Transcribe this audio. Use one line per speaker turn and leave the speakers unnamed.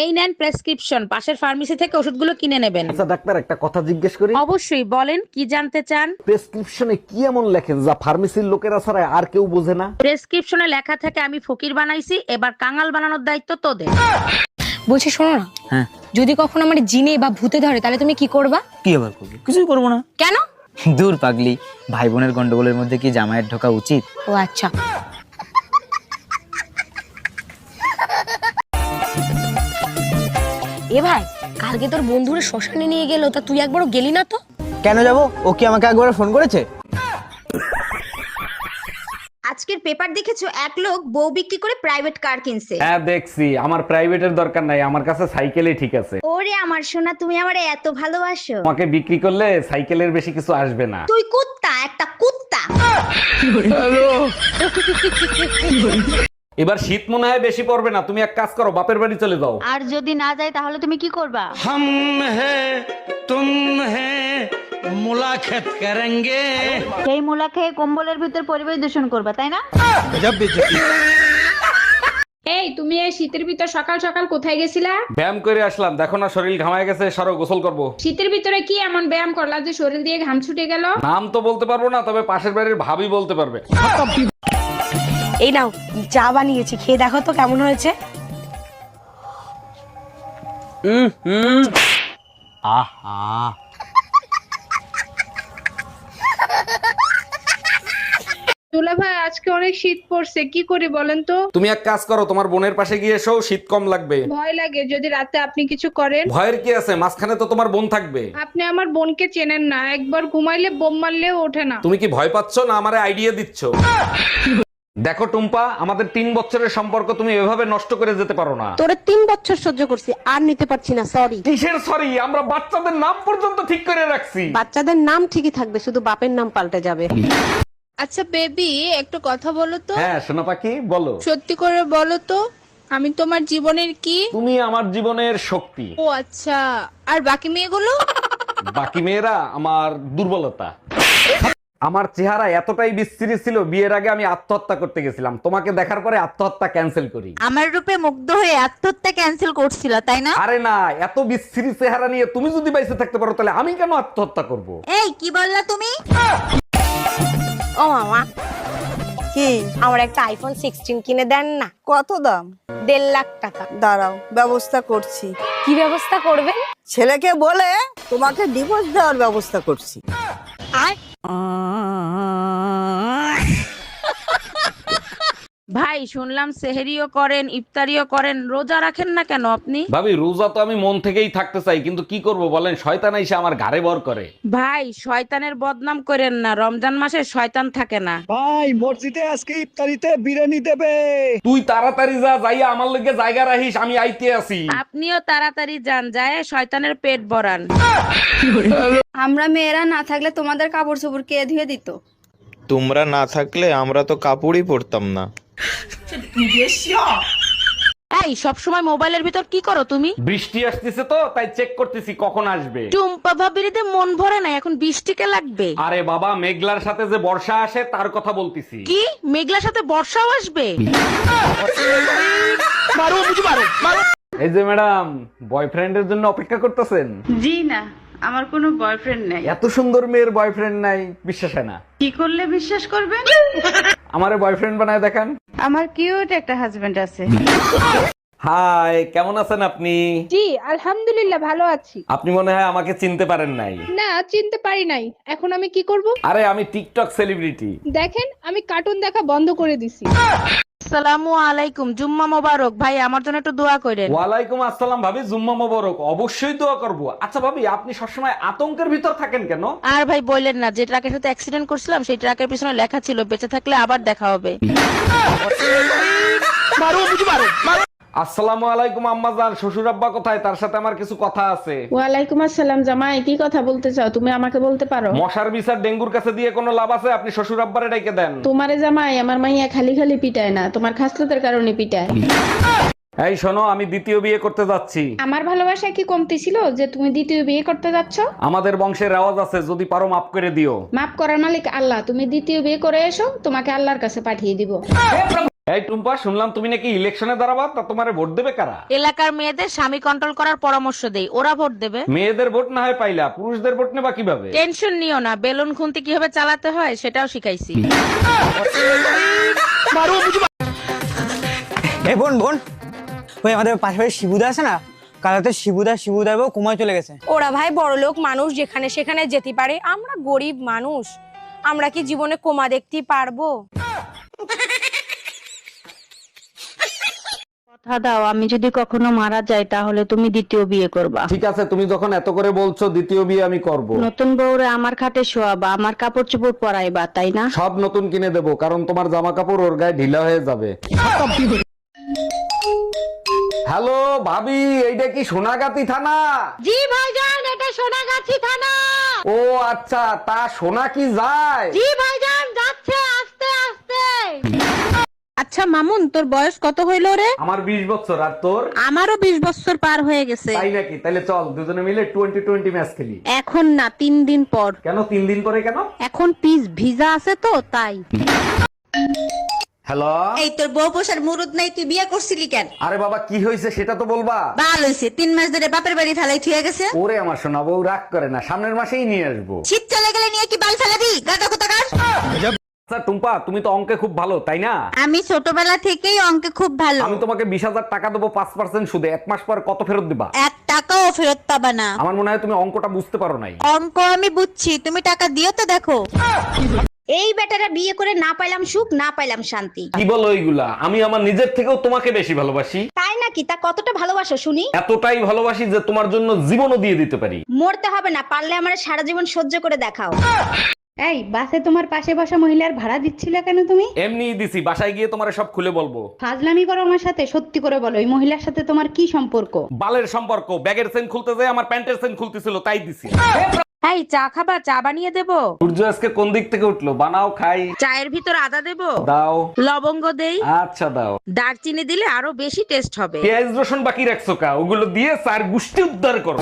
এই নেন প্রেসক্রিপশন, পাশের ফার্মেসি থেকে ওষুধগুলো কিনে নেবেন।
আচ্ছা ডাক্তার, একটা কথা জিজ্ঞেস করি।
অবশ্যই, বলেন কি জানতে চান।
প্রেসক্রিপশনে কি এমন লেখেন যা ফার্মেসির লোকেরা ছাড়া আর কেউ বোঝে না?
প্রেসক্রিপশনে লেখা থাকে আমি ফকির বানাইছি, এবার কাঙাল বানানোর দায়িত্ব তোদের।
বলছি শোনো না,
হ্যাঁ,
যদি কখনো আমার জিনে বা ভূতে ধরে তাহলে তুমি কি করবা?
কি আবার করবো? কিছুই করবো না।
কেন?
দূর পাগলি, ভাই বোনের গন্ডগোলের মধ্যে কি জামাইয়ের ঢোকা উচিত?
ও আচ্ছা। এ ভাই, কালকে তোর বন্ধুরে শ্মশানে নিয়ে গেল, তা তুই একবারও গেলি না তো?
কেন যাব? ও কি আমাকে একবার ফোন করেছে?
আজকের পেপার দেখেছো, এক লোক বউ বিক্রি করে প্রাইভেট কার কিনছে।
হ্যাঁ দেখছি, আমার প্রাইভেটের দরকার নাই, আমার কাছে সাইকেলই ঠিক আছে।
ওরে আমার সোনা, তুমি আমারে এত ভালোবাসো।
তোমাকে বিক্রি করলে সাইকেলের বেশি কিছু আসবে না।
তুই কুত্তা, একটা কুত্তা।
এবার শীত মনে হয় বেশি পড়বে না, তুমি এক কাজ করো, বাপের বাড়ি চলে যাও।
আর যদি না যায় তাহলে তুমি কি করবা?
हम हैं तुम हैं मुलाकात करेंगे।
সেই মুলা খেয়ে কম্বলের ভিতর পরিবেশ দূষণ করবা, তাই না?
এই তুমি এই শীতের ভিতর সকাল সকাল কোথায় গেছিলা?
ব্যায়াম করে আসলাম, দেখো না শরীর ঘামায় গেছে, সরো গোসল করব।
শীতের ভিতরে কি এমন ব্যায়াম করলা যে শরীর দিয়ে ঘাম ছুটে গেল?
নাম তো বলতে পারবো না, তবে পাশের বাড়ির ভাবি বলতে পারবে।
এই নাও, চা বানিয়েছি, খেয়ে দেখো তো কেমন হয়েছে।
আহা,
দুলা ভাই, আজকে অনেক শীত পড়ছে, কি করি বলেন তো?
তুমি এক কাজ করো, তোমার বোনের পাশে গিয়ে এসো, শীত কম লাগবে।
ভয় লাগে যদি রাতে আপনি কিছু করেন।
ভয়ের কি আছে, মাঝখানে তো তোমার বোন থাকবে।
আপনি আমার বোনকে চেনেন না, একবার ঘুমাইলে বোম মারলেও ওঠে না।
তুমি কি ভয় পাচ্ছ না আমারে আইডিয়া দিচ্ছ? দেখো টুম্পা, আমাদের 3 বছরের সম্পর্ক তুমি এভাবে নষ্ট করে যেতে পারো না।
তোরে 3 বছর সহ্য করছি, আর নিতে পারছি না, সরি।
কিসের সরি? আমরা বাচ্চাদের নাম পর্যন্ত ঠিক করে রাখছি।
বাচ্চাদের নাম ঠিকই থাকবে, শুধু বাপের নাম পাল্টে যাবে।
আচ্ছা বেবি, একটু কথা বলো তো।
হ্যাঁ সোনা পাখি, বলো।
সত্যি করে বলো তো, আমি তোমার জীবনের কি?
তুমি আমার জীবনের শক্তি।
ও আচ্ছা, আর বাকি মেয়েগুলো?
বাকি মেয়েরা আমার দুর্বলতা। আমার চেহারা এতটাই বিশ্রী ছিল, বিয়ের আগে আমি আত্মহত্যা করতে গেছিলাম, তোমাকে দেখার পরে আত্মহত্যা ক্যান্সেল করি।
আমার রূপে মুগ্ধ হয়ে আত্মহত্যা ক্যান্সেল করছিল, তাই না?
আরে না, এত বিশ্রী চেহারা নিয়ে তুমি যদি বাইসে থাকতে পারো তাহলে আমি কেন আত্মহত্যা করব?
এই কি বললা তুমি?
ও মামা,
কি?
আমার একটা আইফোন 16 কিনে দেন না।
কত দাম?
1.5 লাখ টাকা।
দাঁড়াও, ব্যবস্থা করছি।
কি ব্যবস্থা করবেন?
ছেলেকে বলে তোমাকে ডিভোর্স দেওয়ার ব্যবস্থা করছি।
ভাই শুনলাম সেহেরিও করেন, ইফতারিও করেন, রোজা রাখেন না কেন আপনি?
ভাবি রোজা তো আমি মন থেকেই থাকতে চাই, কিন্তু কি করব বলেন, শয়তান এসে আমার ঘাড়ে ভর করে।
ভাই শয়তানের বদনাম করেন না, রমজান মাসে শয়তান থাকে না।
ভাই মসজিদে আজকে ইফতারিতে বিরিয়ানি দেবে।
তুই তাড়াতাড়ি যা, যাইয়া আমার লগে জায়গা রাখিস, আমি আইতে আছি।
আপনিও তাড়াতাড়ি যান, যায় শয়তানের পেট ভরান।
আমরা মেয়েরা না থাকলে তোমাদের কাপড় চোপড় কে ধুয়ে দিত?
তোমরা না থাকলে আমরা তো কাপড়ই পরতাম না।
এই সবসময় মোবাইলের ভিতর কি করো তুমি?
বৃষ্টি আসতেছে তো তাই চেক করতেছি কখন আসবে।
টুম্পা ভাবিরিতে মন ভরে না, এখন বৃষ্টিকে লাগবে।
আরে বাবা, মেঘলার সাথে যে বর্ষা আসে তার কথা বলতেছি।
কি মেঘলার সাথে বর্ষাও আসবে?
এই যে ম্যাডাম, বয়ফ্রেন্ডের জন্য অপেক্ষা করতেছেন?
জি না, আমার কোনো বয়ফ্রেন্ড নেই।
এত সুন্দর মেয়ের বয়ফ্রেন্ড নাই, বিশ্বাস হয় না।
কি করলে বিশ্বাস করবেন?
আমারে বয়ফ্রেন্ড বানায় দেখান।
আমার কিউট একটা হাজবেন্ড আছে।
হাই, কেমন আছেন আপনি?
জি আলহামদুলিল্লাহ, ভালো আছি।
আপনি মনে হয় আমাকে চিনতে পারেন নাই।
না, চিনতে পারি নাই। এখন আমি কি করব?
আরে আমি টিকটক সেলিব্রিটি।
দেখেন, আমি কার্টুন দেখা বন্ধ করে দিছি।
আসসালামু আলাইকুম, জুম্মা মোবারক। ভাই আমার জন্য একটু দোয়া করেন।
ওয়ালাইকুম আসসালাম ভাবি, জুম্মা মোবারক। অবশ্যই দোয়া করব। আচ্ছা ভাবি, আপনি সবসময় আতঙ্কের ভিতর থাকেন কেন?
আর ভাই বললেন না, যে ট্রাকের সাথে অ্যাক্সিডেন্ট করছিলাম সেই ট্রাকের পিছনে লেখা ছিল বেঁচে থাকলে আবার দেখা হবে।
আসসালামু আলাইকুম আম্মাজান, শ্বশুর আব্বা কোথায়? তার সাথে আমার কিছু কথা আছে।
ওয়ালাইকুম আসসালাম জামাই, কি কথা বলতে চাও? তুমি আমাকে বলতে পারো।
মশার বিচার ডেঙ্গুর কাছে দিয়ে কোনো লাভ আছে? আপনি শ্বশুর আব্বারে ডেকে দেন।
তোমারে জামাই, আমার মাইয়া খালি খালি পিটায় না, তোমার খাসলতের কারণে পিটায়।
এই শোনো, আমি দ্বিতীয় বিয়ে করতে যাচ্ছি।
আমার ভালোবাসা কি কমতি ছিল যে তুমি দ্বিতীয় বিয়ে করতে যাচ্ছ?
আমাদের বংশের রেওয়াজ আছে, যদি পারো মাফ করে দিও।
মাফ করার মালিক আল্লাহ, তুমি দ্বিতীয় বিয়ে করে এসো, তোমাকে আল্লাহর কাছে পাঠিয়ে দিব।
এই টুম্পা, শুনলাম তুমি নাকি ইলেকশনে দাঁড়াবা, তা তোমারে ভোট দেবে কারা?
এলাকার মেয়েদের স্বামী কন্ট্রোল করার পরামর্শ দেই, ওরা ভোট দেবে।
মেয়েদের ভোট না হয় পাইলা, পুরুষদের ভোট নেবা কিভাবে?
টেনশন নিও না, বেলুন খুন্তি কিভাবে চালাতে হয় সেটাও শিখাইছি।
এই বোন বোন, ওই আমাদের পাশাপাশি শিবুদা আছে না, কালাতে শিবুদা কুমায় চলে গেছে।
ওরা ভাই বড়লোক মানুষ, যেখানে সেখানে যেতে পারে, আমরা গরিব মানুষ, আমরা কি জীবনে কোমা দেখতে পারবো?
কথা দাও, আমি যদি কখনো মারা যাই তাহলে তুমি দ্বিতীয় বিয়ে করবা।
ঠিক আছে, তুমি যখন এত করে বলছো, দ্বিতীয় বিয়ে আমি করব।
নতুন বউরে আমার খাটে শোয়াবা, আমার কাপড় চোপড় পরাইবা, তাই না?
সব নতুন কিনে দেবো, কারণ তোমার জামা কাপড় ওর গায়ে ঢিলা হয়ে যাবে। হ্যালো ভাবি, এইটা কি সোনাগাতি থানা?
জি ভাইজান, এটা সোনাগাছি থানা।
ও আচ্ছা, তা সোনা কি যায়?
জি ভাইজান, যাচ্ছে আস্তে আস্তে। আচ্ছা মামুন, তোর বয়স কত হইল রে?
আমার 20 বছর, আর তোর?
আমারও 20 বছর পার হয়ে গেছে।
তাই নাকি? তাহলে চল দুজনে মিলে 20-20 ম্যাচ খেলি।
এখন না, 3 দিন পর।
কেন 3 দিন পরে কেন?
এখন পিস ভিজা আছে তো তাই।
হ্যালো,
এই তোর বউ পোষার মুরুদ নাই, তুই বিয়ে করছিলি কেন?
আরে বাবা, কি হয়েছে সেটা তো বলবা।
ভালো হয়েছে, 3 মাস ধরে বাপের বাড়ি ফেলাই থুয়ে গেছে।
ওরে আমার সোনা বউ, রাগ করে না, সামনের মাসেই নিয়ে আসবো।
শীত চলে গেলে নিয়ে কি বাল ফেলাবি? গাদা কোথাকার।
আচ্ছা টুম্পা, তুমি তো অঙ্কে খুব ভালো, তাই না?
আমি ছোটবেলা থেকেই অঙ্কে খুব ভালো।
আমি তোমাকে 20,000 টাকা দেবো 5% সুদে, 1 মাস পর কত ফেরত দিবা?
1 টাকাও ফেরত পাবা না।
আমার মনে হয় তুমি অঙ্কটা বুঝতে পারো নাই।
অঙ্ক আমি বুঝছি, তুমি টাকা দিও তো দেখো। এই বেটারা বিয়ে করে না পাইলাম সুখ, না পাইলাম শান্তি।
কি বলো এইগুলা? আমি আমার নিজের থেকেও তোমাকে বেশি ভালোবাসি।
তাই নাকি? তা কতটা ভালোবাসো শুনি?
এতটাই ভালোবাসি যে তোমার জন্য জীবনও দিয়ে দিতে পারি।
মরতে হবে না, পারলে আমার সারা জীবন সহ্য করে দেখাও।
এই বাসে তোমার পাশে বসা মহিলার ভাড়া দিচ্ছিলে কেন তুমি?
এমনি দিছি, বাসায় গিয়ে তোমারে সব খুলে বলবো।
ফাজলামি করো আমার সাথে, সত্যি করে বলো এই মহিলার সাথে তোমার কি সম্পর্ক?
বালের সম্পর্ক, ব্যাগের চেন খুলতে যায় আমার প্যান্টের চেন খুলতেছিল, তাই দিছি।
এই চা খাবা? চা বানিয়ে দেবো?
সূর্য আজকে কোন দিক থেকে উঠলো? বানাও খাই।
চায়ের ভিতর আদা দেবো?
দাও।
লবঙ্গ দেই?
আচ্ছা দাও।
দারচিনি দিলে আরো বেশি টেস্ট হবে।
পেঁয়াজ রসুন বাকি রাখছো কা? ওগুলো দিয়ে চার গুষ্টি উদ্ধার করো।